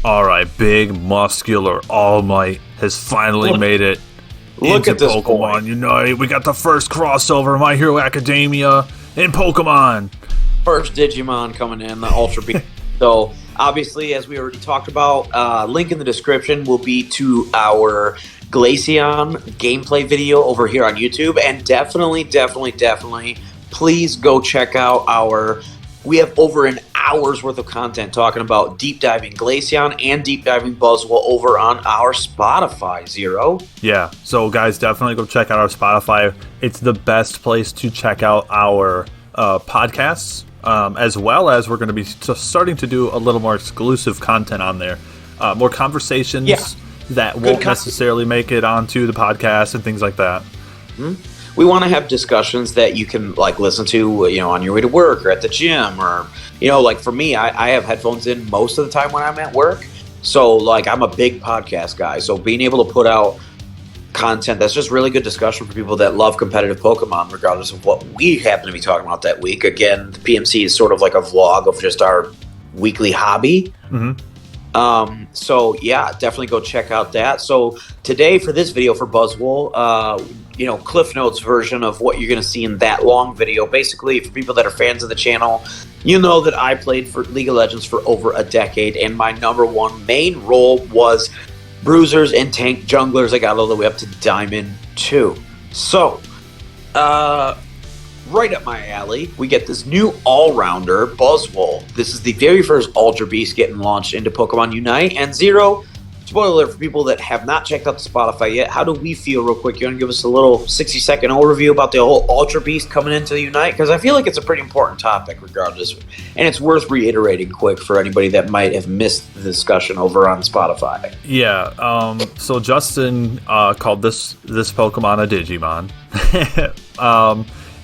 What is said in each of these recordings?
All right, big, muscular All Might has finally made it Look into at this Pokemon boy. Unite. We got the first crossover, My Hero Academia and Pokemon. First Digimon coming in, the Ultra Beast. So, obviously, as we already talked about, link in the description will be to our Glaceon gameplay video over here on YouTube. And definitely, please go check out we have over an hour's worth of content talking about deep diving Glaceon and deep diving Buzzwole over on our Spotify, Zero. Yeah, so guys, definitely go check out our Spotify. It's the best place to check out our podcasts, as well as we're going to be starting to do a little more exclusive content on there. More conversations that won't necessarily make it onto the podcast and things like that. Mm-hmm. We want to have discussions that you can listen to, on your way to work or at the gym, or for me, I have headphones in most of the time when I'm at work. So I'm a big podcast guy. So being able to put out content that's just really good discussion for people that love competitive Pokemon, regardless of what we happen to be talking about that week. Again, the PMC is sort of like a vlog of just our weekly hobby. Mm-hmm. So yeah, definitely go check out that. So today for this video for Buzzwole, Cliff Notes version of what you're going to see in that long video. Basically, for people that are fans of the channel, you know that I played for League of Legends for over a decade, and my number one main role was bruisers and tank junglers. I got all the way up to Diamond 2. So, right up my alley, we get this new all-rounder, Buzzwole. This is the very first Ultra Beast getting launched into Pokemon Unite. And Zero, spoiler alert for people that have not checked out the Spotify yet, how do we feel real quick? You want to give us a little 60-second overview about the whole Ultra Beast coming into Unite? Because I feel like it's a pretty important topic regardless. And it's worth reiterating quick for anybody that might have missed the discussion over on Spotify. Yeah, so Justin called this Pokemon a Digimon.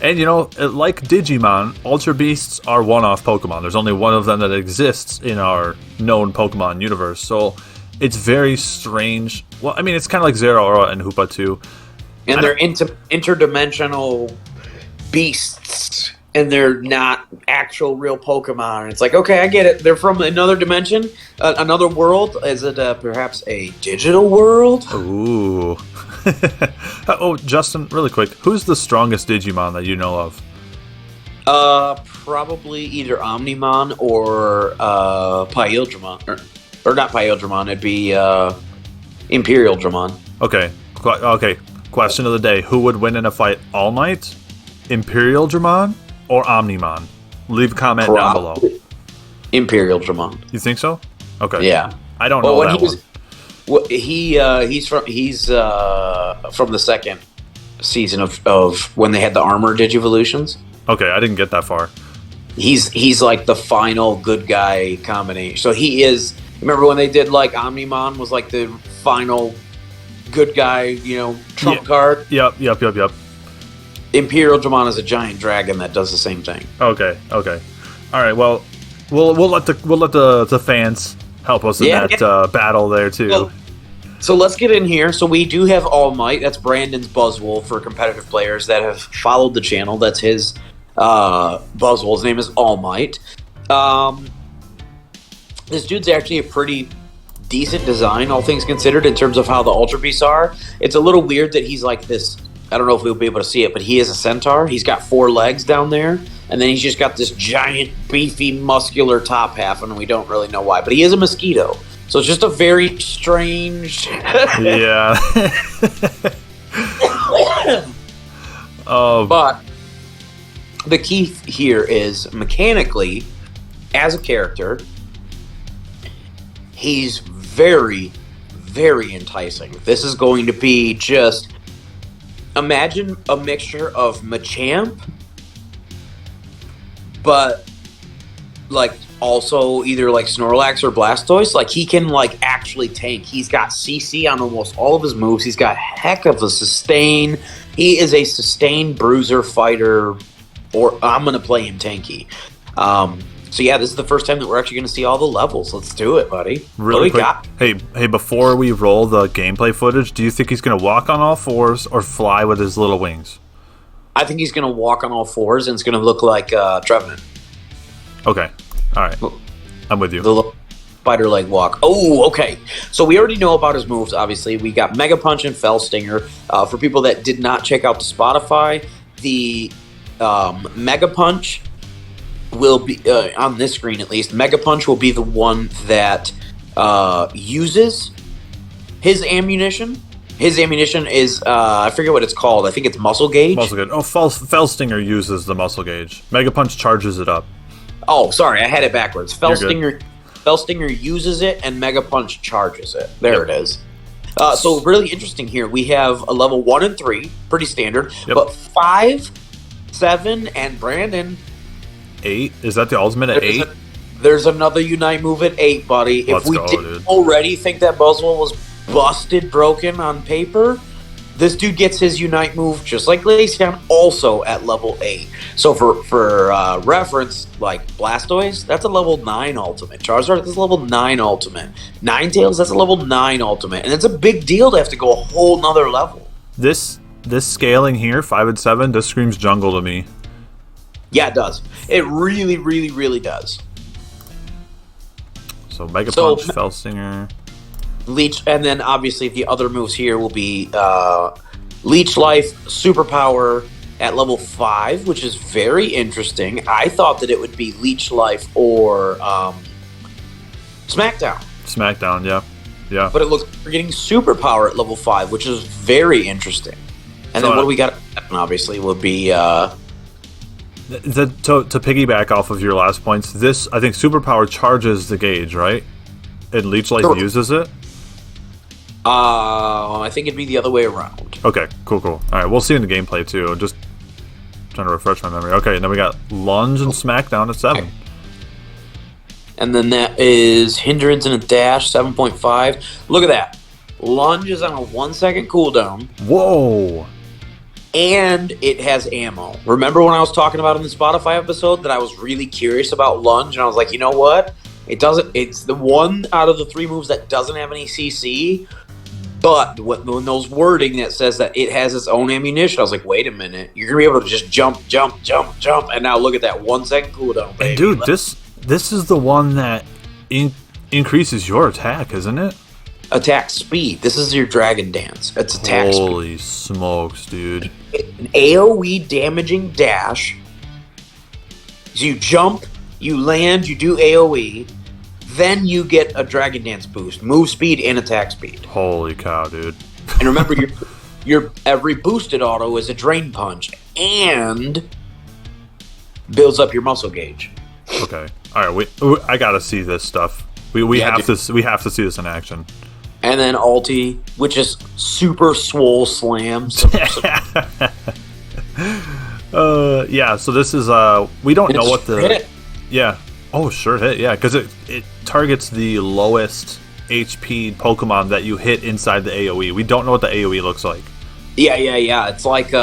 And like Digimon, Ultra Beasts are one-off Pokemon. There's only one of them that exists in our known Pokemon universe. So it's very strange. Well, I mean, it's kind of like Zeraora and Hoopa too. And they're interdimensional beasts, and they're not actual real Pokemon. It's like, okay, I get it. They're from another dimension, another world. Is it perhaps a digital world? Ooh. Oh, Justin, really quick, who's the strongest Digimon that you know of? Probably either Omnimon or Pyildramon. Or not Pyildramon, it'd be Imperial Dramon. Okay. Question of the day. Who would win in a fight? All Might, Imperial Dramon, or Omnimon? Leave a comment down below. Imperial Dramon. You think so? Okay. Yeah. I don't know that one. Well, he's from the second season of when they had the armor Digivolutions. Okay, I didn't get that far. He's like the final good guy combination. So he is. Remember when they did Omnimon was like the final good guy, trump card? Yep. Imperial Dramon is a giant dragon that does the same thing. Okay. All right. Well, we'll let the fans help us in that battle there too. Well, so let's get in here. So we do have All Might. That's Brandon's Buzzwole for competitive players that have followed the channel. That's his Buzzwole. His name is All Might. This dude's actually a pretty decent design, all things considered, in terms of how the Ultra Beasts are. It's a little weird that he's like this. I don't know if we'll be able to see it, but he is a centaur. He's got 4 legs down there, and then he's just got this giant, beefy, muscular top half, and we don't really know why. But he is a mosquito, so it's just a very strange... Yeah. But the key here is, mechanically, as a character, he's very, very enticing. This is going to be just... Imagine a mixture of Machamp, but also either Snorlax or Blastoise. He can actually tank. He's got CC on almost all of his moves. He's got heck of a sustain. He is a sustain bruiser fighter, or I'm gonna play him tanky. So yeah, this is the first time that we're actually going to see all the levels. Let's do it, buddy. Really quick. Hey, before we roll the gameplay footage, do you think he's going to walk on all fours or fly with his little wings? I think he's going to walk on all fours, and it's going to look like Trevenant. Okay. All right. I'm with you. Spider Leg Walk. Oh, okay. So we already know about his moves, obviously. We got Mega Punch and Fell Stinger. For people that did not check out the Spotify, the Mega Punch will be, on this screen at least, Mega Punch will be the one that uses his ammunition. His ammunition is, I forget what it's called. I think it's Muscle Gauge. Muscle Gauge. Oh, Fell Stinger uses the Muscle Gauge. Mega Punch charges it up. Oh, sorry, I had it backwards. Fell Stinger uses it, and Mega Punch charges it. There it is. So really interesting here. We have a level 1 and 3, pretty standard. Yep. But 5, 7, and Brandon. 8? Is that the ultimate at 8? There's another Unite move at 8, buddy. If we didn't already think that Buzzwole was busted, broken on paper, this dude gets his Unite move just like Glaceon, also at level 8. So for reference, like Blastoise, that's a level 9 ultimate. Charizard, that's a level 9 ultimate. Ninetales, that's a level 9 ultimate. And it's a big deal to have to go a whole nother level. This scaling here, 5 and 7, this screams jungle to me. Yeah, it does. It really, really, really does. So Mega Punch, Fell Stinger, Leech, and then obviously the other moves here will be Leech Life, Superpower at level 5, which is very interesting. I thought that it would be Leech Life or Smackdown. Smackdown, yeah. But it looks like we're getting Superpower at level 5, which is very interesting. And so then what do we got? Obviously, will be. To piggyback off of your last points, this, I think Superpower charges the gauge, right? And Leech Life uses it? I think it'd be the other way around. Okay, cool. Alright, we'll see in the gameplay too. I'm just trying to refresh my memory. Okay, and then we got Lunge and Smackdown at 7. And then that is Hindrance and a Dash, 7.5. Look at that. Lunge is on a 1-second cooldown. Whoa! And it has ammo. Remember when I was talking about in the Spotify episode that I was really curious about Lunge, and I was like, you know what? It's the one out of the 3 moves that doesn't have any CC, but when those wording that says that it has its own ammunition, I was like, wait a minute, you're gonna be able to just jump, and now look at that 1-second cooldown, baby. And dude, this is the one that increases your attack, isn't it? Attack speed. This is your Dragon Dance. It's attack speed. Holy smokes, dude. An AoE damaging dash. So you jump, you land, you do AoE, then you get a Dragon Dance boost, move speed and attack speed. Holy cow, dude. And remember, your every boosted auto is a Drain Punch and builds up your muscle gauge. Okay. All right, I got to see this stuff. We have to see this in action. And then ulti, which is super swole slam. Yeah, so this is we don't know what the hit. Yeah. Oh, sure hit. Yeah, cuz it targets the lowest HP Pokemon that you hit inside the AoE. We don't know what the AoE looks like. Yeah. It's like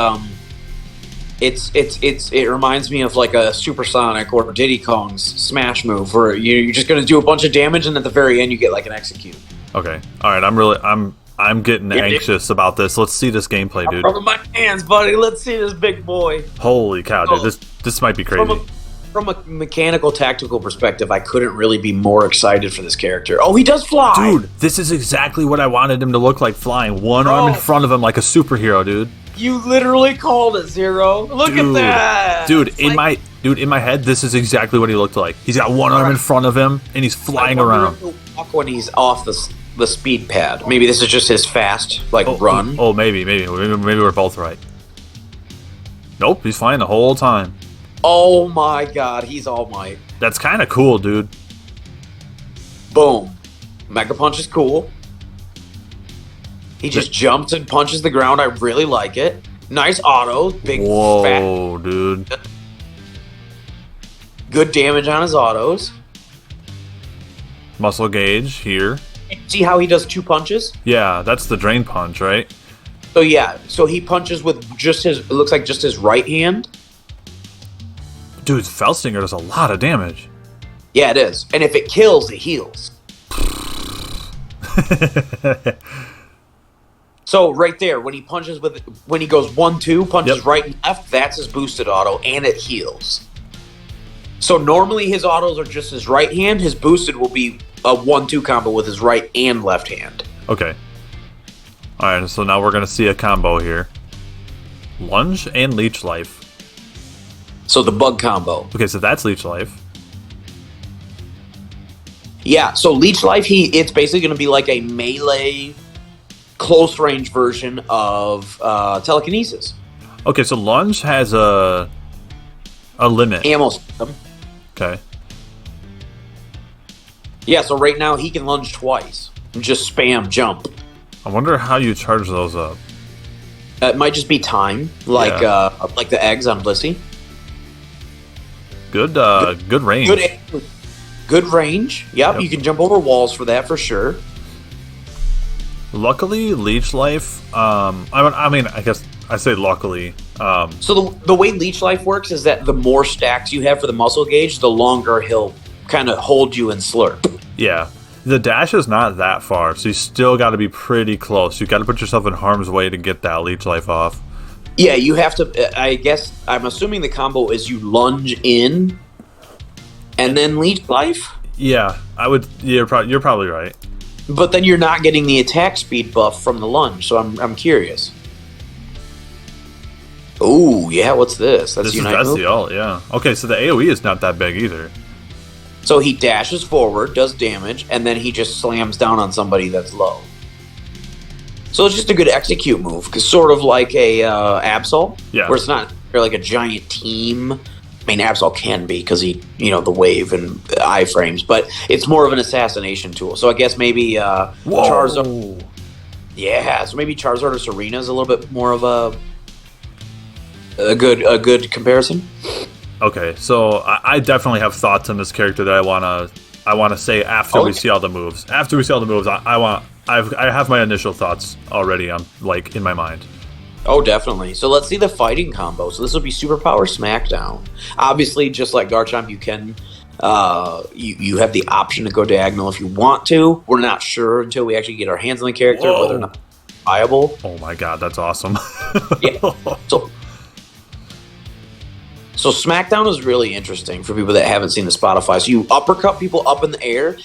it reminds me of like a Supersonic or Diddy Kong's Smash move where you're just going to do a bunch of damage and at the very end you get like an execute. Okay. All right, I'm getting anxious about this. Let's see this gameplay, dude. From my hands, buddy. Let's see this big boy. Holy cow, dude. This might be crazy. From a mechanical, tactical perspective, I couldn't really be more excited for this character. Oh, he does fly! Dude, this is exactly what I wanted him to look like flying. One arm in front of him like a superhero, dude. You literally called it, Zero. Look at that! Dude, in my head, this is exactly what he looked like. He's got one arm in front of him, and he's flying around. When he's off the speed pad. Maybe this is just his fast, run. Oh, maybe we're both right. Nope, he's flying the whole time. Oh my god, he's All Might. That's kind of cool, dude. Boom. Mega Punch is cool. He just jumps and punches the ground. I really like it. Nice auto. Big Whoa, dude. Good damage on his autos. Muscle gauge here. See how he does 2 punches? Yeah, that's the Drain Punch, right? So yeah, so he punches with just his, it looks like just his right hand. Dude, Fell Stinger does a lot of damage. Yeah, it is. And if it kills, it heals. So right there, when he goes 1-2, punches right and left, that's his boosted auto, and it heals. So normally his autos are just his right hand. His boosted will be a 1-2 combo with his right and left hand. Okay. Alright, so now we're going to see a combo here. Lunge and Leech Life. So the bug combo. Okay, so that's Leech Life. Yeah, so Leech Life, it's basically going to be like a melee close range version of telekinesis. Okay, so Lunge has a limit. Ammo system. Okay. Yeah, so right now he can lunge twice. And just spam jump. I wonder how you charge those up. It might just be time, like the eggs on Blissey. Good range. Good range. Yep, you can jump over walls for that for sure. Luckily, Leech Life. I mean, I guess I say luckily. So the way Leech Life works is that the more stacks you have for the muscle gauge, the longer he'll kind of hold you and slurp. Yeah. The dash is not that far, so you still got to be pretty close. You got to put yourself in harm's way to get that Leech Life off. Yeah, you have to. I guess I'm assuming the combo is you lunge in, and then Leech Life. Yeah, I would. You're probably right. But then you're not getting the attack speed buff from the lunge, so I'm curious. Oh yeah, what's this? That's the ult. Yeah. Okay, so the AOE is not that big either. So he dashes forward, does damage, and then he just slams down on somebody that's low. So it's just a good execute move, because sort of like a Absol, where it's not like a giant team. I mean, Absol can be because the wave and iframes, but it's more of an assassination tool. So I guess maybe Charizard. Yeah, so maybe Charizard or Serena is a little bit more of a good comparison. Okay, so I definitely have thoughts on this character that I wanna say after we see all the moves. After we see all the moves, I have my initial thoughts already on in my mind. Oh, definitely. So let's see the fighting combo. So this will be Superpower Smackdown. Obviously, just like Garchomp, you can you have the option to go diagonal if you want to. We're not sure until we actually get our hands on the character whether or not it's viable. Oh my god, that's awesome. Yeah. So Smackdown is really interesting for people that haven't seen the Spotify. So you uppercut people up in the air,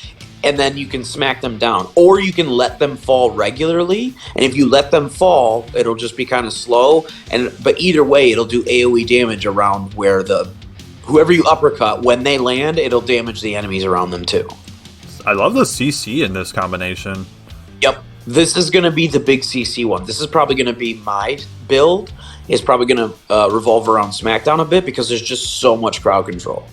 and then you can smack them down. Or you can let them fall regularly, and if you let them fall, it'll just be kind of slow. But either way, it'll do AoE damage around where whoever you uppercut, when they land, it'll damage the enemies around them too. I love the CC in this combination. Yep. This is going to be the big CC one. This is probably going to be my build. It's probably going to revolve around Smackdown a bit because there's just so much crowd control.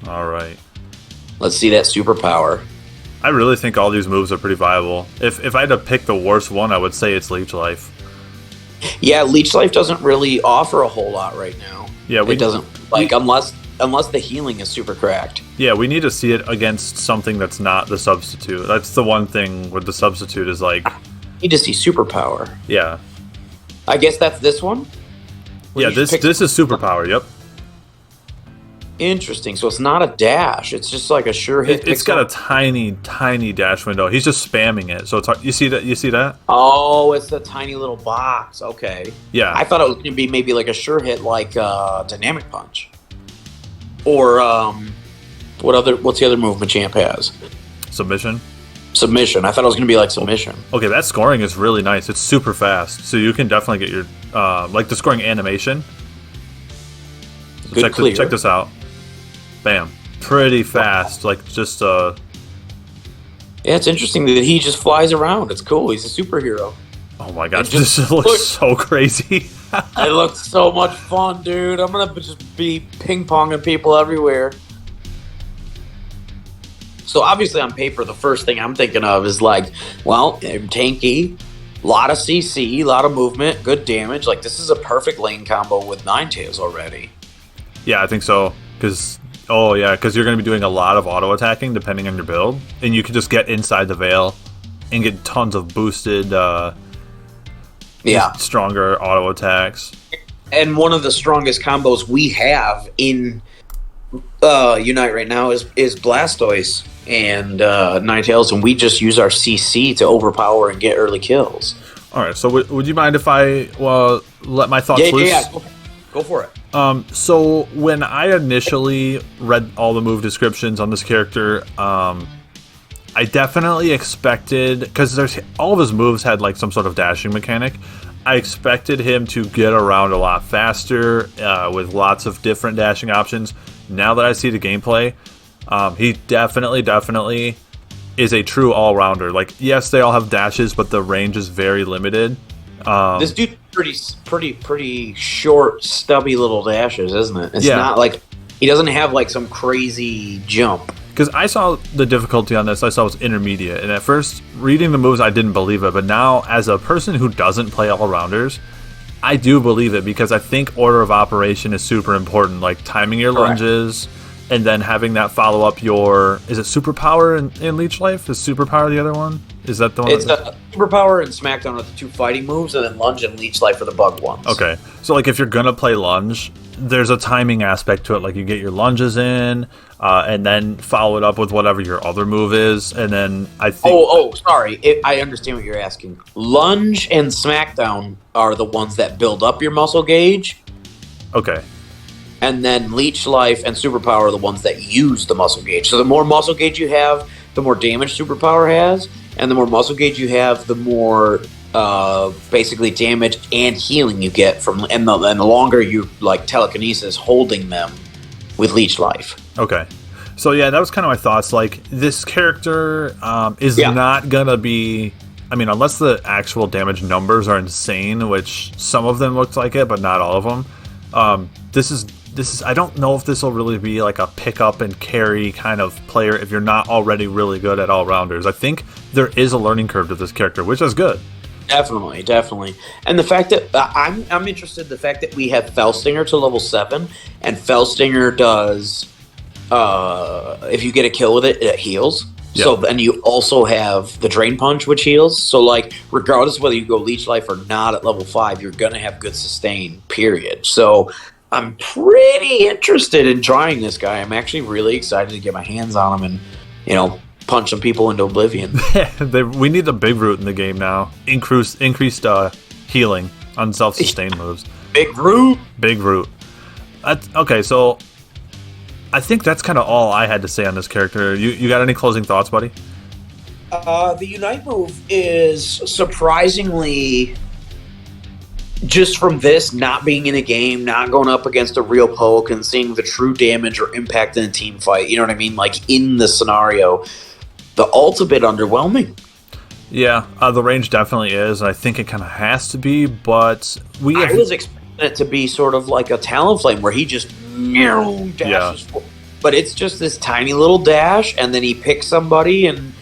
All right. Let's see that superpower. I really think all these moves are pretty viable. If I had to pick the worst one, I would say it's Leech Life. Yeah, Leech Life doesn't really offer a whole lot right now. Yeah, it doesn't. Unless the healing is super cracked. Yeah, we need to see it against something that's not the substitute. That's the one thing with the substitute is need to see superpower. Yeah. I guess that's this one? Yeah, this is superpower, yep. Interesting. So it's not a dash. It's just like a sure hit. It's got a tiny, tiny dash window. He's just spamming it. So it's hard. You see that? Oh, it's the tiny little box. Okay. Yeah. I thought it was going to be maybe like a sure hit like Dynamic Punch. Or what's the other move Machamp has? Submission. I thought it was going to be like submission. Okay, that scoring is really nice. It's super fast. So you can definitely get your the scoring animation. So check this out. Bam. Pretty fast. Yeah, it's interesting that he just flies around. It's cool. He's a superhero. Oh my gosh, this looks so crazy. It looks so much fun, dude. I'm going to just be ping-ponging people everywhere. So obviously on paper, the first thing I'm thinking of is tanky, a lot of CC, a lot of movement, good damage. This is a perfect lane combo with Ninetales already. Yeah, I think so. Because you're going to be doing a lot of auto attacking depending on your build, and you can just get inside the veil and get tons of boosted, stronger auto attacks. And one of the strongest combos we have in Unite right now is Blastoise and Ninetales, and we just use our CC to overpower and get early kills. All right, so would you mind if I let my thoughts loose? Yeah. Go for it. So when I initially read all the move descriptions on this character, I definitely expected, because there's all of his moves had like some sort of dashing mechanic. I expected him to get around a lot faster with lots of different dashing options. Now that I see the gameplay, he definitely is a true all-rounder. Like, yes, they all have dashes, but the range is very limited. This dude's pretty short, stubby little dashes, isn't it? It's not like he doesn't have like some crazy jump. Because I saw the difficulty on this, I saw it was intermediate, and at first, reading the moves, I didn't believe it, but now, as a person who doesn't play all-rounders, I do believe it, because I think order of operation is super important, like timing your lunges, and then having that follow up your... Is it Superpower in Leech Life? Is Superpower the other one? Is that the one? It's Superpower and SmackDown are the two fighting moves, and then Lunge and Leech Life are the bug ones. Okay. So, like, if you're going to play Lunge, there's a timing aspect to it. Like, you get your lunges in, and then follow it up with whatever your other move is, and then I think... Sorry. I understand what you're asking. Lunge and SmackDown are the ones that build up your muscle gauge. Okay. And then Leech Life and Superpower are the ones that use the muscle gauge. So the more muscle gauge you have, the more damage Superpower has, and the more muscle gauge you have, the more basically damage and healing you get from, and the longer you like telekinesis holding them with Leech Life. Okay. So yeah, that was kind of my thoughts. Like, this character is not gonna be... I mean, unless the actual damage numbers are insane, which some of them looked like it, but not all of them. This is I don't know if this will really be like a pick up and carry kind of player if you're not already really good at all-rounders. I think there is a learning curve to this character, which is good. Definitely. And the fact that I'm interested in the fact that we have Fellstinger to level 7, and Fellstinger does if you get a kill with it, it heals. Yep. So then you also have the Drain Punch, which heals. So like, regardless of whether you go Leech Life or not at level 5, you're gonna have good sustain, period. So I'm pretty interested in trying this guy. I'm actually really excited to get my hands on him and, punch some people into oblivion. We need the Big Root in the game now. Increased healing on self-sustain moves. Big Root. Okay, so I think that's kind of all I had to say on this character. You got any closing thoughts, buddy? The Unite move is surprisingly... Just from this, not being in a game, not going up against a real poke and seeing the true damage or impact in a team fight, you know what I mean? Like, in the scenario, the ult's a bit underwhelming. Yeah, the range definitely is, and I think it kind of has to be, but I was expecting it to be sort of like a Talonflame, where he just dashes forward. But it's just this tiny little dash, and then he picks somebody and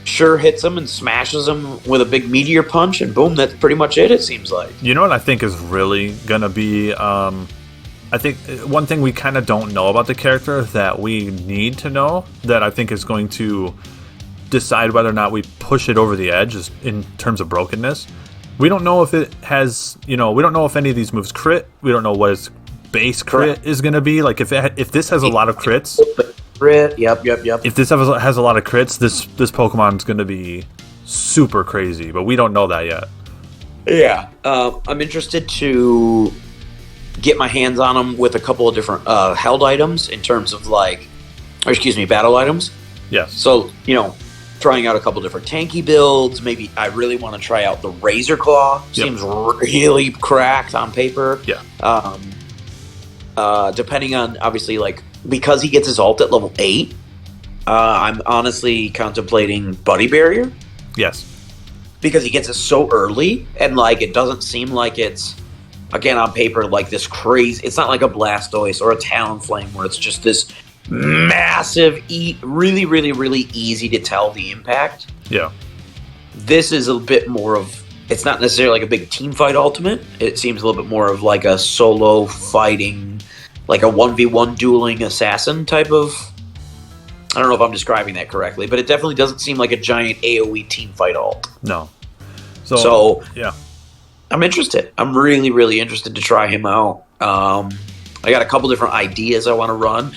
hits him and smashes him with a big meteor punch, and boom, that's pretty much it seems like. You know what I think is really gonna be I think one thing we kind of don't know about the character that we need to know, that I think is going to decide whether or not we push it over the edge, is in terms of brokenness. We don't know if it has, we don't know if any of these moves crit. We don't know what its base crit is going to be. Like, if this has a lot of crits, Yep. If this has a lot of crits, this Pokemon's going to be super crazy, but we don't know that yet. Yeah, I'm interested to get my hands on them with a couple of different held items in terms of battle items. Yes. So, trying out a couple different tanky builds. Maybe I really want to try out the Razor Claw. Yep. Seems really cracked on paper. Yeah. Depending on, obviously, because he gets his ult at level 8, I'm honestly contemplating Buddy Barrier. Yes. Because he gets it so early, and it doesn't seem like it's, again, on paper, like this crazy. It's not like a Blastoise or a Talonflame where it's just this massive, really, really, really easy to tell the impact. Yeah. This is a bit more of, it's not necessarily like a big team fight ultimate. It seems a little bit more of like a solo fighting, like a 1v1 dueling assassin type of. I don't know if I'm describing that correctly, but it definitely doesn't seem like a giant AoE team fight ult. No. So yeah. I'm interested. I'm really, really interested to try him out. I got a couple different ideas I want to run.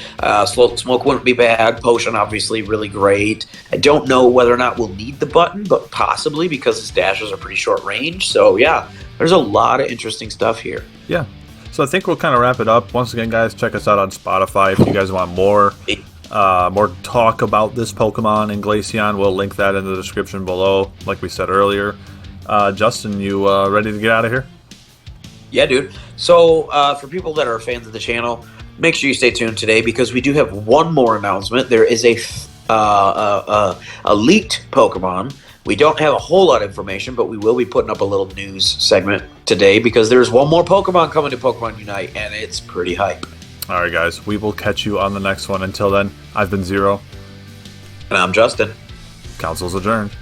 Slow Smoke wouldn't be bad. Potion, obviously, really great. I don't know whether or not we'll need the button, but possibly, because his dashes are pretty short range. So, yeah, there's a lot of interesting stuff here. Yeah. So I think we'll kind of wrap it up. Once again, guys, check us out on Spotify if you guys want more talk about this Pokemon and Glaceon. We'll link that in the description below, like we said earlier. Justin, you ready to get out of here? Yeah, dude. So for people that are fans of the channel, make sure you stay tuned today because we do have one more announcement. There is a leaked Pokemon. We don't have a whole lot of information, but we will be putting up a little news segment today because there's one more Pokemon coming to Pokemon Unite, and it's pretty hype. All right, guys. We will catch you on the next one. Until then, I've been Zero. And I'm Justin. Council's adjourned.